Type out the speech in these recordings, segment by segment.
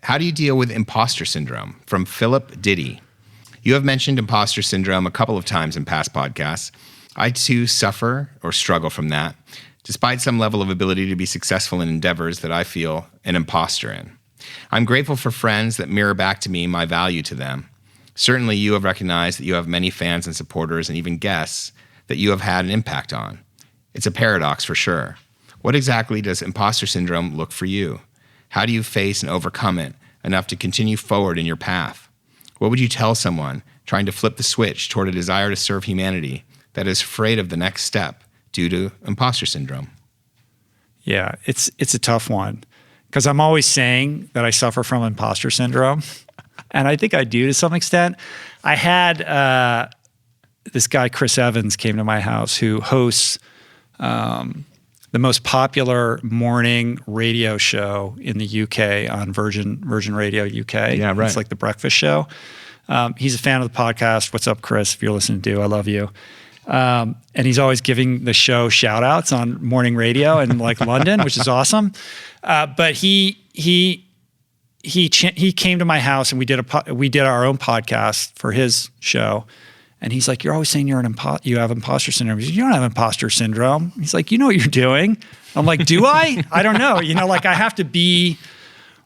How do you deal with imposter syndrome? From Philip Diddy. You have mentioned imposter syndrome a couple of times in past podcasts. I too suffer or struggle from that, despite some level of ability to be successful in endeavors that I feel an imposter in. I'm grateful for friends that mirror back to me my value to them. Certainly you have recognized that you have many fans and supporters and even guests that you have had an impact on. It's a paradox for sure. What exactly does imposter syndrome look for you? How do you face and overcome it enough to continue forward in your path? What would you tell someone trying to flip the switch toward a desire to serve humanity that is afraid of the next step due to imposter syndrome? Yeah, it's a tough one because I'm always saying that I suffer from imposter syndrome, and I think I do to some extent. I had this guy, Chris Evans, came to my house who hosts the most popular morning radio show in the UK on Virgin Radio UK. Yeah, right. It's like the breakfast show. He's a fan of the podcast. What's up, Chris? If you're listening to, I love you. And he's always giving the show shout outs on morning radio in like London, which is awesome. But he came to my house and we did our own podcast for his show. And he's like, you're always saying you have imposter syndrome. He's like, you don't have imposter syndrome. He's like, you know what you're doing. I'm like, do I? I don't know. Like I have to be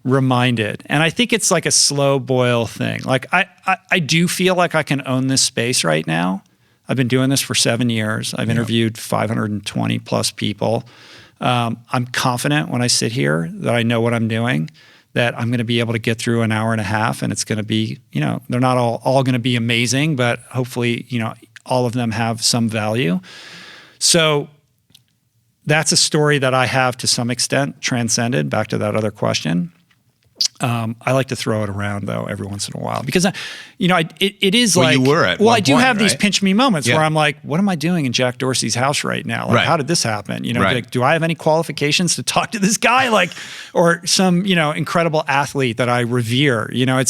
reminded. And I think it's like a slow boil thing. Like I do feel like I can own this space right now. I've been doing this for 7 years. I've interviewed 520 plus people. I'm confident when I sit here that I know what I'm doing, that I'm going to be able to get through an hour and a half, and it's going to be, they're not all going to be amazing, but hopefully, all of them have some value. So that's a story that I have to some extent transcended, back to that other question. I like to throw it around though every once in a while because, it is well, like, you were at well, one I do point, have these right? pinch me moments where I'm like, what am I doing in Jack Dorsey's house right now? Like, how did this happen? Right. Like, do I have any qualifications to talk to this guy? Like, or some, incredible athlete that I revere, I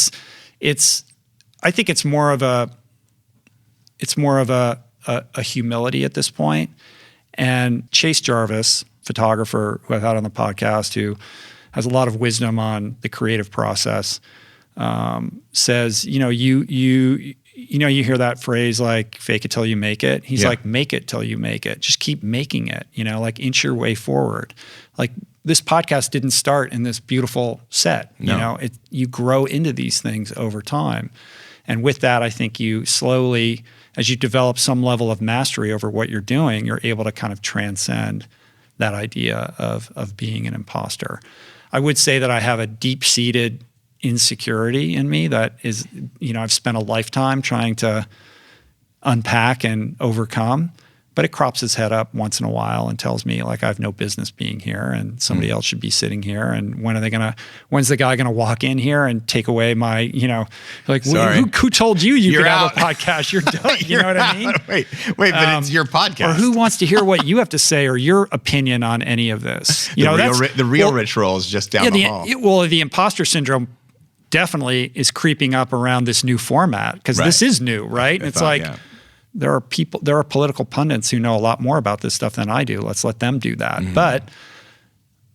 think it's more of a humility at this point. And Chase Jarvis, photographer who I've had on the podcast, who has a lot of wisdom on the creative process, says, you hear that phrase like fake it till you make it. He's like, make it till you make it. Just keep making it, like inch your way forward. Like this podcast didn't start in this beautiful set. No. You grow into these things over time. And with that, I think you slowly, as you develop some level of mastery over what you're doing, you're able to kind of transcend that idea of being an imposter. I would say that I have a deep-seated insecurity in me that is, I've spent a lifetime trying to unpack and overcome, but it crops its head up once in a while and tells me like I have no business being here and somebody else should be sitting here. And when's the guy gonna walk in here and take away my, like who told you could have a podcast? You're done. You know what I mean? Wait, but it's your podcast. Or who wants to hear what you have to say or your opinion on any of this? The real Rich roll is just down the hall. The imposter syndrome definitely is creeping up around this new format because this is new, right? There are political pundits who know a lot more about this stuff than I do. Let's let them do that. Mm-hmm. But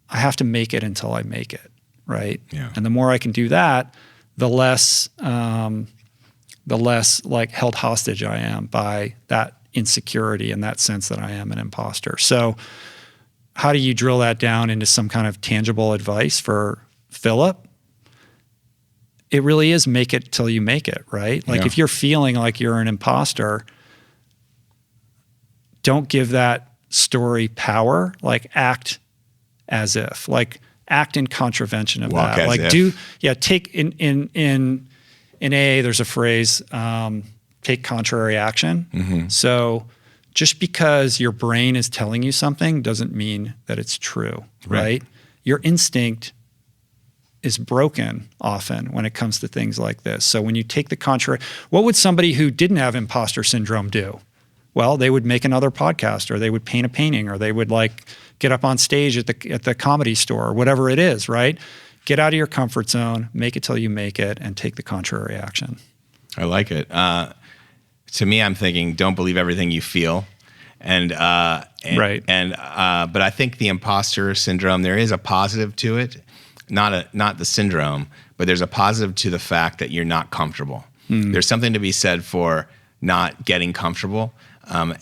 I have to make it until I make it, right? Yeah. And the more I can do that, the less like held hostage I am by that insecurity and that sense that I am an imposter. So how do you drill that down into some kind of tangible advice for Philip? It really is make it till you make it, right? Like if you're feeling like you're an imposter, don't give that story power, like act as if, like act in contravention of Walk that. Like if. Take in AA, there's a phrase, take contrary action. Mm-hmm. So just because your brain is telling you something doesn't mean that it's true, right? Your instinct is broken often when it comes to things like this. So when you take the contrary, what would somebody who didn't have imposter syndrome do? Well, they would make another podcast, or they would paint a painting, or they would like get up on stage at the comedy store, or whatever it is, right? Get out of your comfort zone, make it till you make it, and take the contrary action. I like it. To me, I'm thinking, don't believe everything you feel. But I think the imposter syndrome, there is a positive to it, not the syndrome, but there's a positive to the fact that you're not comfortable. There's something to be said for not getting comfortable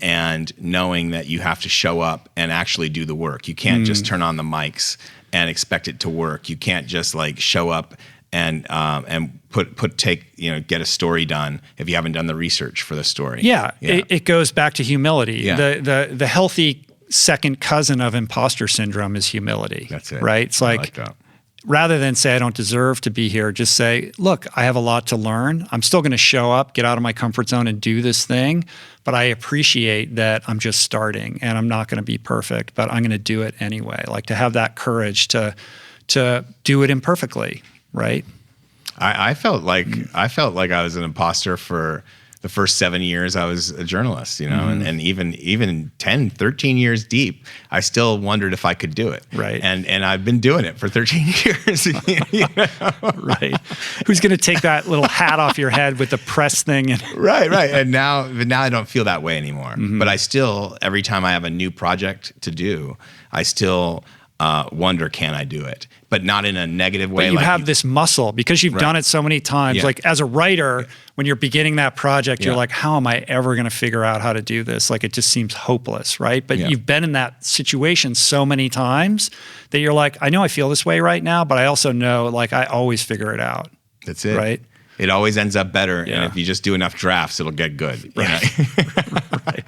and knowing that you have to show up and actually do the work. You can't just turn on the mics and expect it to work. You can't just like show up and get a story done if you haven't done the research for the story. Yeah. It goes back to humility. Yeah. The healthy second cousin of imposter syndrome is humility. That's it. Right? It's like that. Rather than say, I don't deserve to be here, just say, look, I have a lot to learn. I'm still going to show up, get out of my comfort zone and do this thing. But I appreciate that I'm just starting and I'm not going to be perfect, but I'm going to do it anyway. Like to have that courage to do it imperfectly, right? I felt like I was an imposter for the first 7 years I was a journalist, and even 10, 13 years deep, I still wondered if I could do it. Right. And I've been doing it for 13 years. Right. Who's going to take that little hat off your head with the press thing? Right. And now I don't feel that way anymore. But I still, every time I have a new project to do, I still wonder, can I do it? But not in a negative way. But you have this muscle because you've done it so many times. Yeah. Like as a writer, when you're beginning that project, you're like, how am I ever going to figure out how to do this? Like it just seems hopeless, right? But you've been in that situation so many times that you're like, I know I feel this way right now, but I also know like I always figure it out. That's it. Right? It always ends up better. Yeah. And if you just do enough drafts, it'll get good. Right. Right.